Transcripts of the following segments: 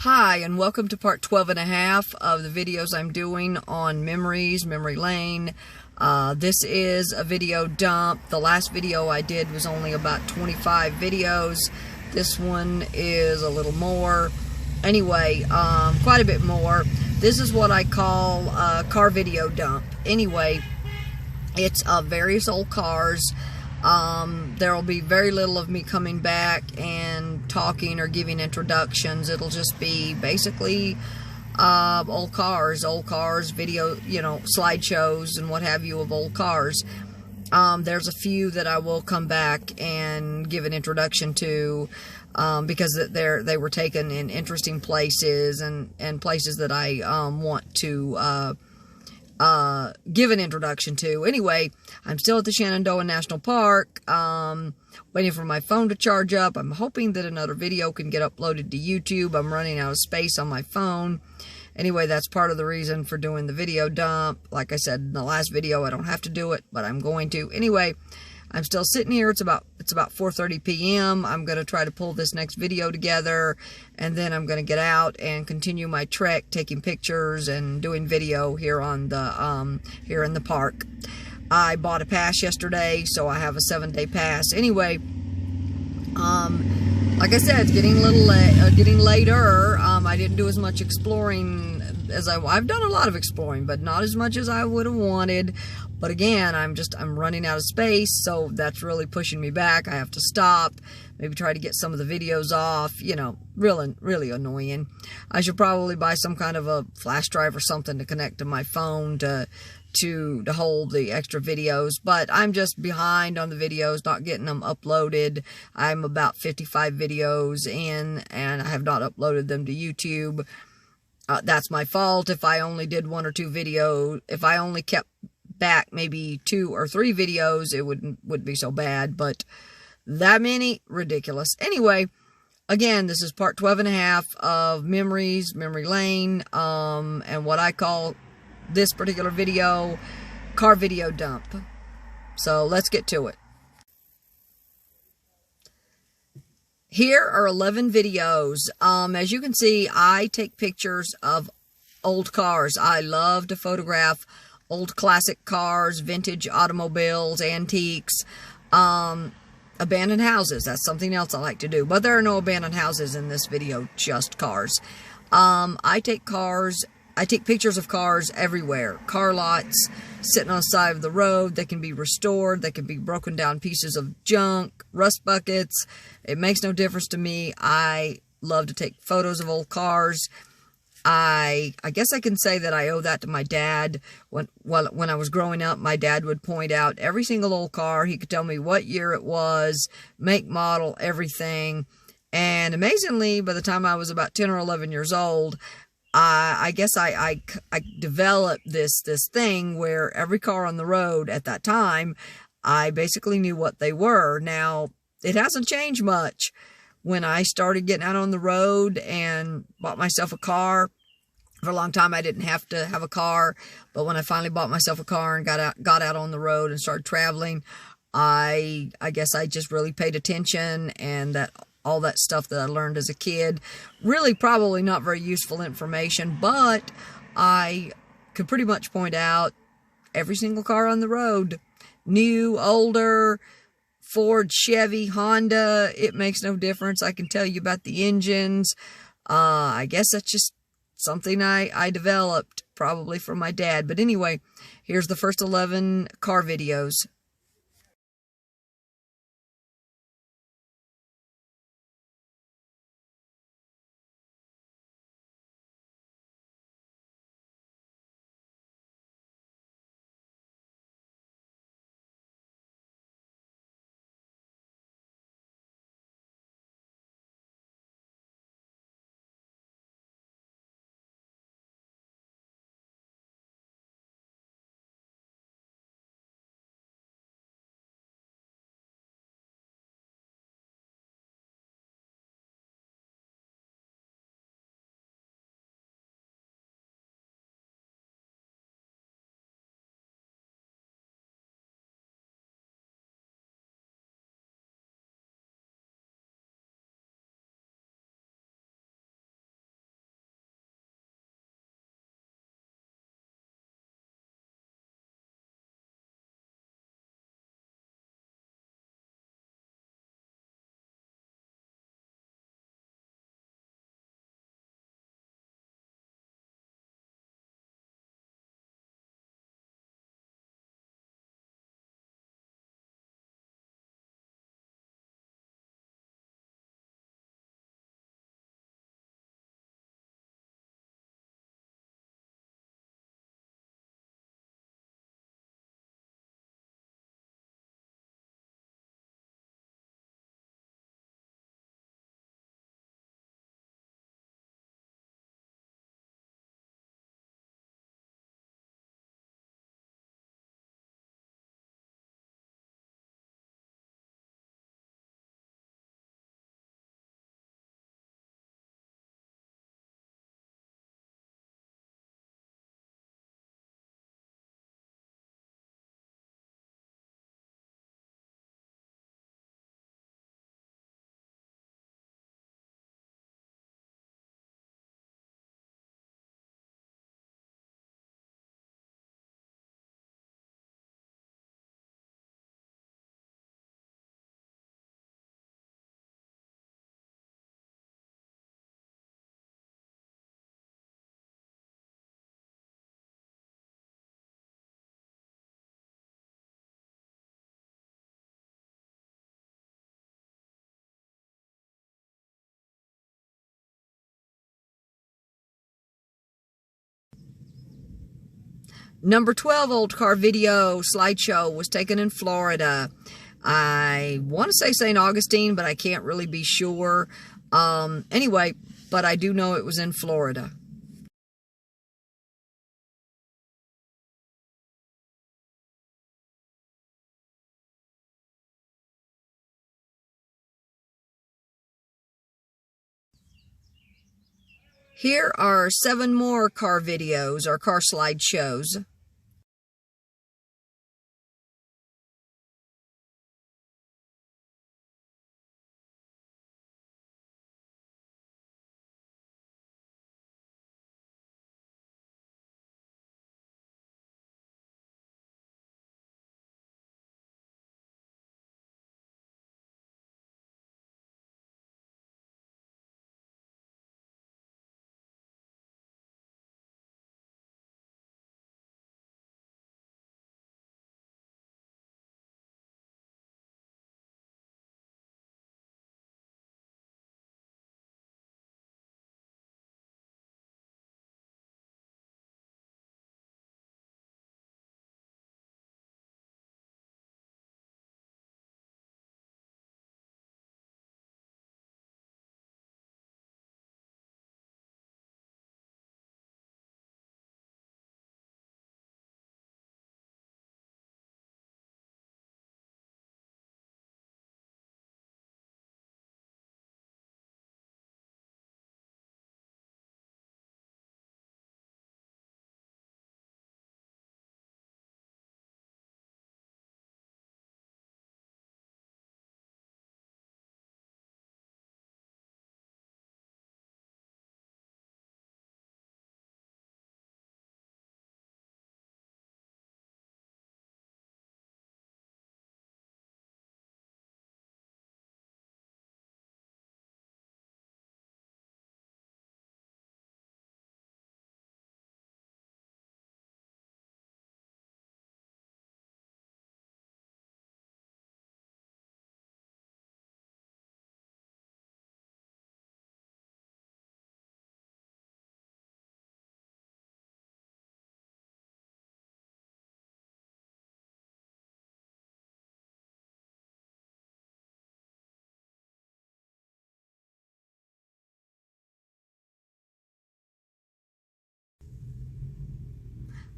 Hi, and welcome to part 12 and a half of the videos I'm doing on memories, memory lane. This is a video dump. The last video I did was only about 25 videos. This one is a little more. Anyway, quite a bit more. This is what I call a car video dump. Anyway, it's various old cars. There will be very little of me coming back and talking or giving introductions. It'll just be basically old cars, video, slideshows and what have you of old cars. There's a few that I will come back and give an introduction to because they were taken in interesting places and places that I want to give an introduction to. Anyway, I'm still at the Shenandoah National Park, waiting for my phone to charge up. I'm hoping that another video can get uploaded to YouTube. I'm running out of space on my phone. Anyway, that's part of the reason for doing the video dump. Like I said in the last video, I don't have to do it, but I'm going to. Anyway, I'm still sitting here. It's about 4:30 p.m. I'm going to try to pull this next video together, and then I'm going to get out and continue my trek, taking pictures and doing video here on the here in the park. I bought a pass yesterday, so I have a 7-day pass. Anyway, like I said, it's getting a little getting later. I didn't do as much exploring as I've done a lot of exploring, but not as much as I would have wanted. But again, I'm running out of space, so that's really pushing me back. I have to stop, maybe try to get some of the videos off, really annoying. I should probably buy some kind of a flash drive or something to connect to my phone to hold the extra videos, but I'm just behind on the videos, not getting them uploaded. I'm about 55 videos in, and I have not uploaded them to YouTube. That's my fault. If I only did 1 or 2 videos, if I only kept back maybe 2 or 3 videos, it wouldn't be so bad, but that many, ridiculous. Anyway, again, this is part 12 and a half of memories, memory lane, and what I call this particular video, car video dump. So let's get to it. Here are 11 videos. As you can see, I take pictures of old cars. I love to photograph old classic cars, vintage automobiles, antiques, abandoned houses. That's something else I like to do. But there are no abandoned houses in this video, just cars. I take pictures of cars everywhere. Car lots, sitting on the side of the road. They can be restored. They can be broken down pieces of junk, rust buckets. It makes no difference to me. I love to take photos of old cars. I guess I can say that I owe that to my dad. When I was growing up, my dad would point out every single old car. He could tell me what year it was, make, model, everything. And amazingly, by the time I was about 10 or 11 years old, I guess I developed this thing where every car on the road at that time, I basically knew what they were. Now, it hasn't changed much. When I started getting out on the road and bought myself a car, for a long time I didn't have to have a car, but when I finally bought myself a car and got out on the road and started traveling, I guess I just really paid attention, and that all that stuff that I learned as a kid, really probably not very useful information, but I could pretty much point out every single car on the road, new, older, Ford, Chevy, Honda, it makes no difference. I can tell you about the engines. I guess that's just something I developed, probably from my dad. But anyway, here's the first 11 car videos. Number 12 old car video slideshow was taken in Florida. I want to say St. Augustine, but I can't really be sure. Anyway, but I do know it was in Florida. Here are 7 more car videos or car slideshows.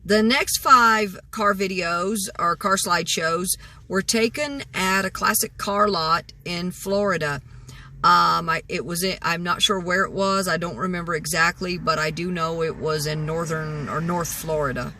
The next 5 car videos or car slideshows were taken at a classic car lot in Florida. I'm not sure where it was. I don't remember exactly, but I do know it was in northern or North Florida.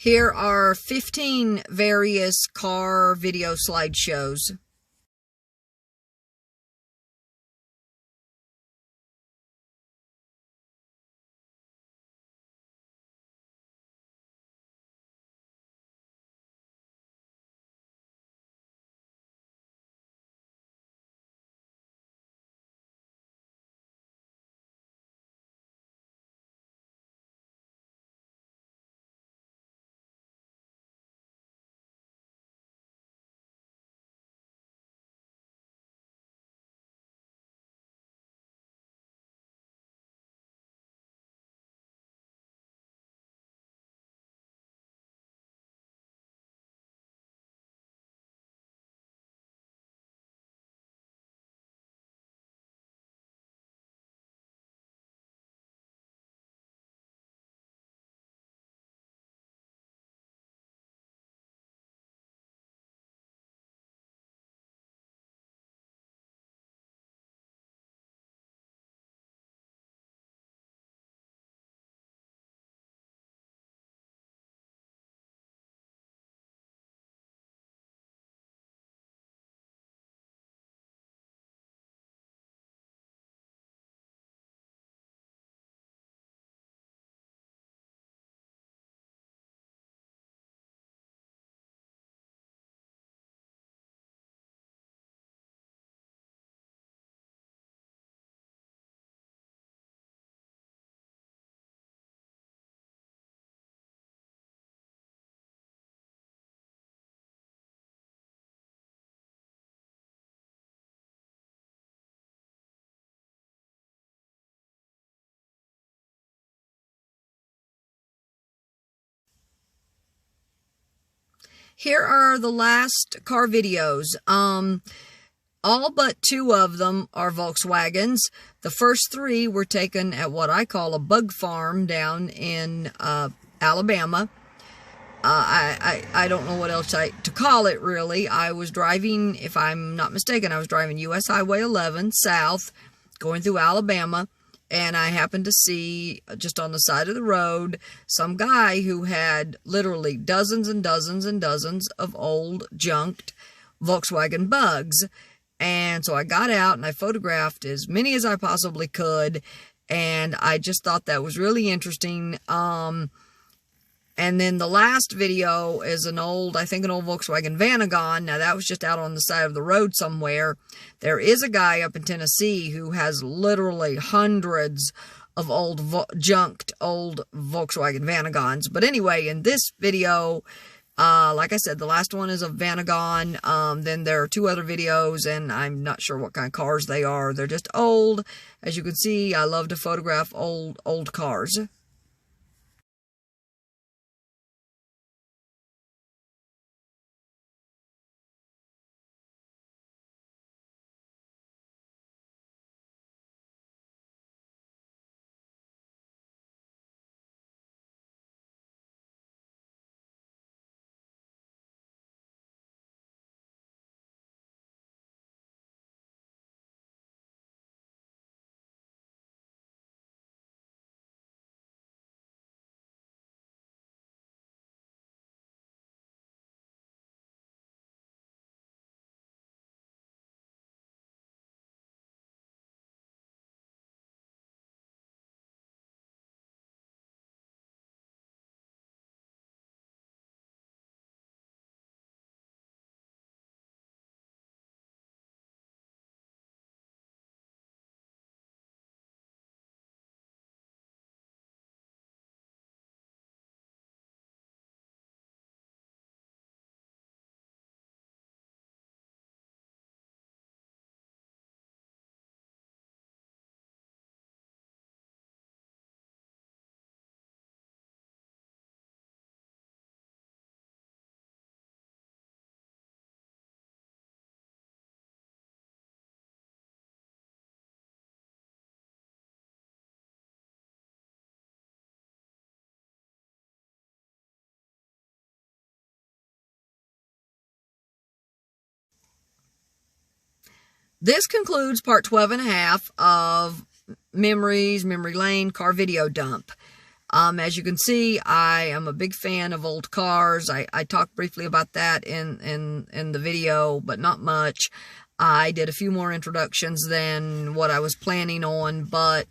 Here are 15 various car video slideshows. here are the last car videos. All but 2 of them are Volkswagens. The first 3 were taken at what I call a bug farm down in Alabama. I don't know what else to call it, really. I was driving, if I'm not mistaken, I was driving US Highway 11 south, going through Alabama, and I happened to see, just on the side of the road, some guy who had literally dozens and dozens and dozens of old, junked Volkswagen bugs. And so I got out and I photographed as many as I possibly could, and I just thought that was really interesting. And then the last video is an old Volkswagen Vanagon. Now, that was just out on the side of the road somewhere. There is a guy up in Tennessee who has literally hundreds of junked old Volkswagen Vanagons. But anyway, in this video, like I said, the last one is a Vanagon. Then there are 2 other videos, and I'm not sure what kind of cars they are. They're just old. As you can see, I love to photograph old cars. This concludes part 12 and a half of Memories, Memory Lane Car Video Dump. As you can see, I am a big fan of old cars. I talked briefly about that in the video, but not much. I did a few more introductions than what I was planning on, but,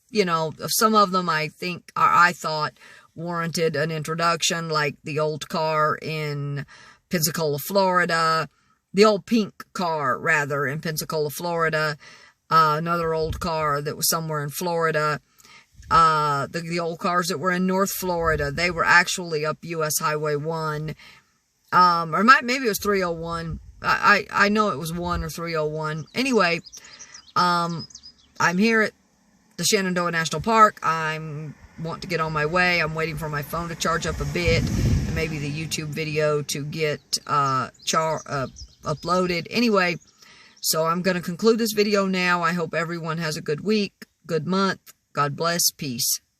you know, some of them I thought warranted an introduction, like the old car in Pensacola, Florida. The old pink car, rather, in Pensacola, Florida. Another old car that was somewhere in Florida. The old cars that were in North Florida, they were actually up US Highway 1. Or maybe it was 301. I know it was 1 or 301. Anyway, I'm here at the Shenandoah National Park. I want to get on my way. I'm waiting for my phone to charge up a bit, and maybe the YouTube video to get uploaded. Anyway, so I'm going to conclude this video now. I hope everyone has a good week, good month. God bless. Peace.